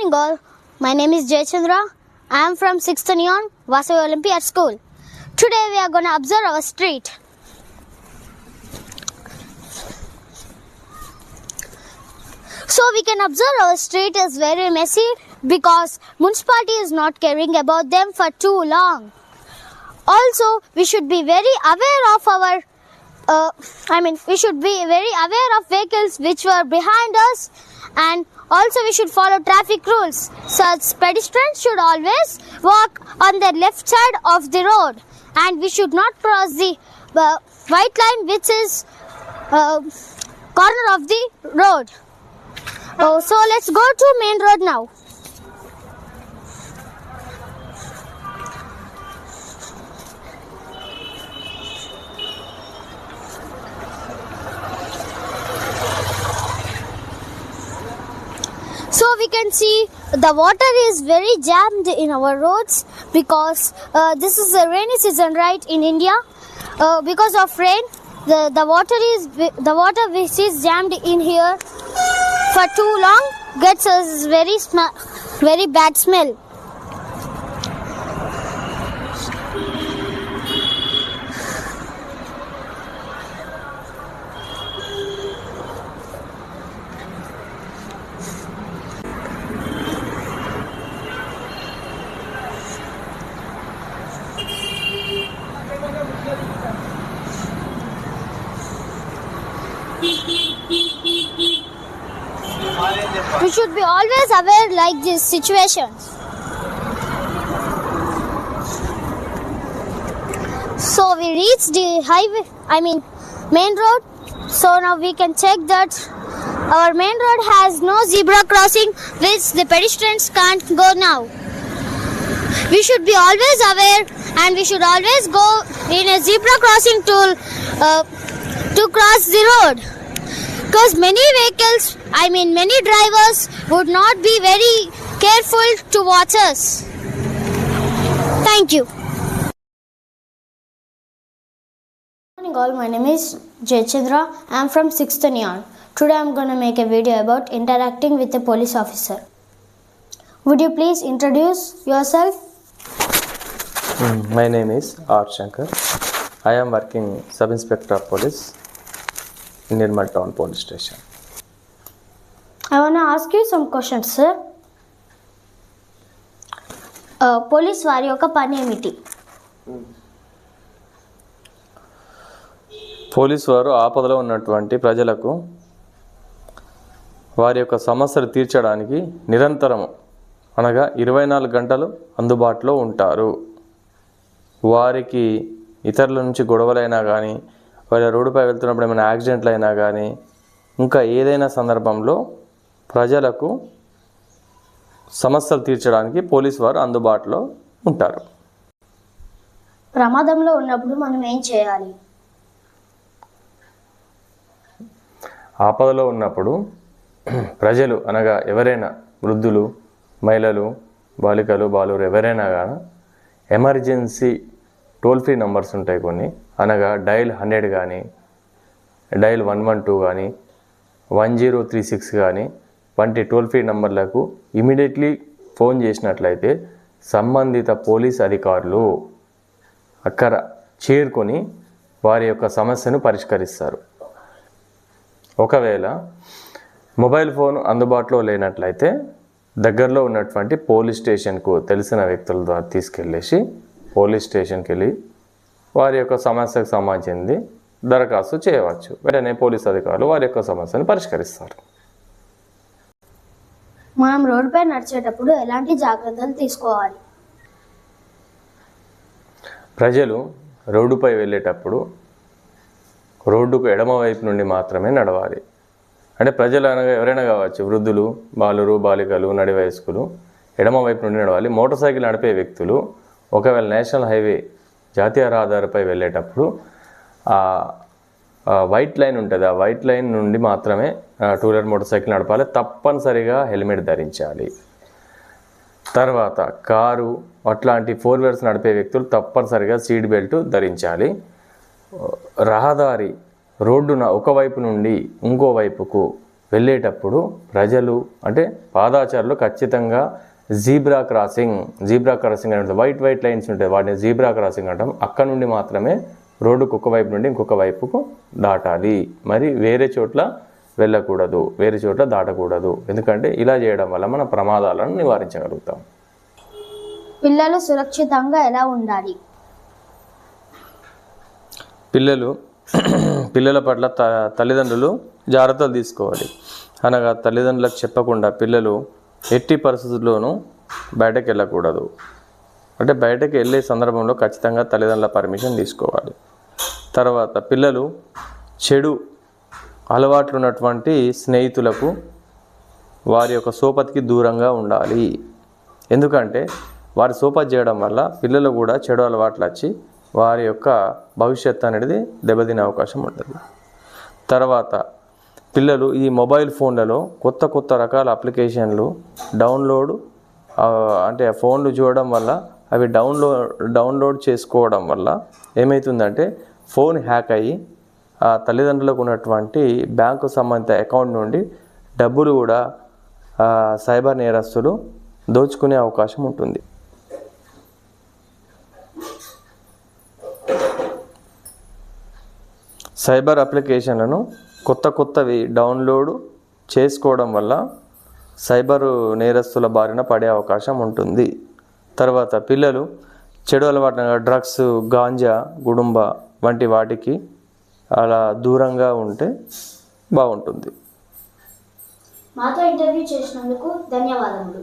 morning all. My name is Jay Chandra. I am from 6th Neon, Vasavi Olympiad School. Today we are going to observe our street. So we can observe our street is very messy because municipality is not caring about them for too long. Also, we should be very aware of we should be very aware of vehicles which were behind us, and also we should follow traffic rules. Such pedestrians should always walk on the left side of the road, and we should not cross the white line which is corner of the road. So let's go to main road now. So we can see the water is very jammed in our roads because this is the rainy season, right, in India. Because of rain, the water which is jammed in here for too long gets us very bad smell. We should be always aware like these situations. So we reached the main road. So now we can check that our main road has no zebra crossing, which the pedestrians can't go now. We should be always aware, and we should always go in a zebra crossing to cross the road. Because many drivers would not be very careful to watch us. Thank you. Good morning all, my name is Jay Chandra. I am from 6th Neon. Today I am going to make a video about interacting with a police officer. Would you please introduce yourself? My name is R. Shankar. I am working Sub-Inspector of Police in Nirmal Town Police Station. I want to ask you some questions, sir. Police వారి యొక్క పని ఏమిటి? Police వారు ఆపదలో ఉన్నటువంటి ప్రజలకు వారి యొక్క సమస్యలు తీర్చడానికి నిరంతరం అనగా 24 గంటలు అందుబాటులో ఉంటారు. వారికి ఇతరుల నుంచి గొడవలైనా కానీ, వాళ్ళ రోడ్డుపై వెళ్తున్నప్పుడు ఏమైనా యాక్సిడెంట్లు అయినా కానీ, ఇంకా ఏదైనా సందర్భంలో ప్రజలకు సమస్యలు తీర్చడానికి పోలీసు వారు అందుబాటులో ఉంటారు. ప్రమాదంలో ఉన్నప్పుడు మనం ఏం చేయాలి? ఆపదలో ఉన్నప్పుడు ప్రజలు అనగా ఎవరైనా వృద్ధులు, మహిళలు, బాలికలు, బాలురు ఎవరైనా కానీ ఎమర్జెన్సీ టోల్ ఫ్రీ నంబర్స్ ఉంటాయి కొన్ని, అనగా డయల్ 100 కానీ, డయల్ 112 కానీ, 1036 కానీ వంటి టోల్ ఫ్రీ నంబర్లకు ఇమీడియట్లీ ఫోన్ చేసినట్లయితే సంబంధిత పోలీస్ అధికారులు అక్కడ చేరుకొని వారి యొక్క సమస్యను పరిష్కరిస్తారు. ఒకవేళ మొబైల్ ఫోన్ అందుబాటులో లేనట్లయితే దగ్గరలో ఉన్నటువంటి పోలీస్ స్టేషన్కు తెలిసిన వ్యక్తుల ద్వారా తీసుకెళ్ళేసి పోలీస్ స్టేషన్కి వెళ్ళి వారి యొక్క సమస్యకు సంబంధించింది దరఖాస్తు చేయవచ్చు. వెంటనే పోలీస్ అధికారులు వారి యొక్క సమస్యను పరిష్కరిస్తారు. మనం రోడ్డుపై నడిచేటప్పుడు ఎలాంటి జాగ్రత్తలు తీసుకోవాలి? ప్రజలు రోడ్డుపై వెళ్ళేటప్పుడు రోడ్డుకు ఎడమ వైపు నుండి మాత్రమే నడవాలి. అంటే ప్రజలు అనగా ఎవరైనా కావచ్చు, వృద్ధులు, బాలురు, బాలికలు, నడి వయస్కులు ఎడమ వైపు నుండి నడవాలి. మోటార్ సైకిల్ నడిపే వ్యక్తులు ఒకవేళ నేషనల్ హైవే జాతీయ రహదారిపై వెళ్ళేటప్పుడు వైట్ లైన్ ఉంటుంది, ఆ వైట్ లైన్ నుండి మాత్రమే టూ వీలర్ మోటార్ సైకిల్ నడపాలి. తప్పనిసరిగా హెల్మెట్ ధరించాలి. తర్వాత కారు అట్లాంటి 4 వీలర్స్ నడిపే వ్యక్తులు తప్పనిసరిగా సీట్ బెల్ట్ ధరించాలి. రహదారి రోడ్డున ఒకవైపు నుండి ఇంకో వైపుకు వెళ్ళేటప్పుడు ప్రజలు అంటే పాదాచారులు ఖచ్చితంగా జీబ్రా క్రాసింగ్ అంటే వైట్ లైన్స్ ఉంటాయి, వాటిని జీబ్రా క్రాసింగ్ అంటాం. అక్కడ నుండి మాత్రమే రోడ్డుకు ఒక వైపు నుండి ఇంకొక వైపుకు దాటాలి. మరి వేరే చోట్ల వెళ్ళకూడదు, వేరే చోట్ల దాటకూడదు. ఎందుకంటే ఇలా చేయడం వల్ల మన ప్రమాదాలను నివారించగలుగుతాం. పిల్లలు సురక్షితంగా ఎలా ఉండాలి? పిల్లల పట్ల తల్లిదండ్రులు జాగ్రత్తలు తీసుకోవాలి. అనగా తల్లిదండ్రులకు చెప్పకుండా పిల్లలు ఎట్టి పరిస్థితుల్లోనూ బయటకు వెళ్ళకూడదు. అంటే బయటకు వెళ్ళే సందర్భంలో ఖచ్చితంగా తల్లిదండ్రుల పర్మిషన్ తీసుకోవాలి. తర్వాత పిల్లలు చెడు అలవాట్లు ఉన్నటువంటి స్నేహితులకు వారి యొక్క సోపతికి దూరంగా ఉండాలి. ఎందుకంటే వారి సోపతి చేయడం వల్ల పిల్లలు కూడా చెడు అలవాట్లు వచ్చి వారి యొక్క భవిష్యత్తు అనేది దెబ్బతినే అవకాశం ఉంటుంది. తర్వాత పిల్లలు ఈ మొబైల్ ఫోన్లలో కొత్త రకాల అప్లికేషన్లు అంటే ఫోన్లు చూడడం వల్ల అవి డౌన్లోడ్ చేసుకోవడం వల్ల ఏమవుతుందంటే ఫోన్ హ్యాక్ అయ్యి ఆ తల్లిదండ్రులకు ఉన్నటువంటి బ్యాంకు సంబంధిత అకౌంట్ నుండి డబ్బులు కూడా సైబర్ నేరస్తులు దోచుకునే అవకాశం ఉంటుంది. సైబర్ అప్లికేషన్లను కొత్తవి డౌన్లోడ్ చేసుకోవడం వల్ల సైబర్ నేరస్తుల బారిన పడే అవకాశం ఉంటుంది. తర్వాత పిల్లలు చెడు అలవాటు డ్రగ్స్, గాంజా, గుడుంబ వంటి వాటికి అలా దూరంగా ఉంటే బాగుంటుంది. మాతో ఇంటర్వ్యూ చేసినందుకు ధన్యవాదములు.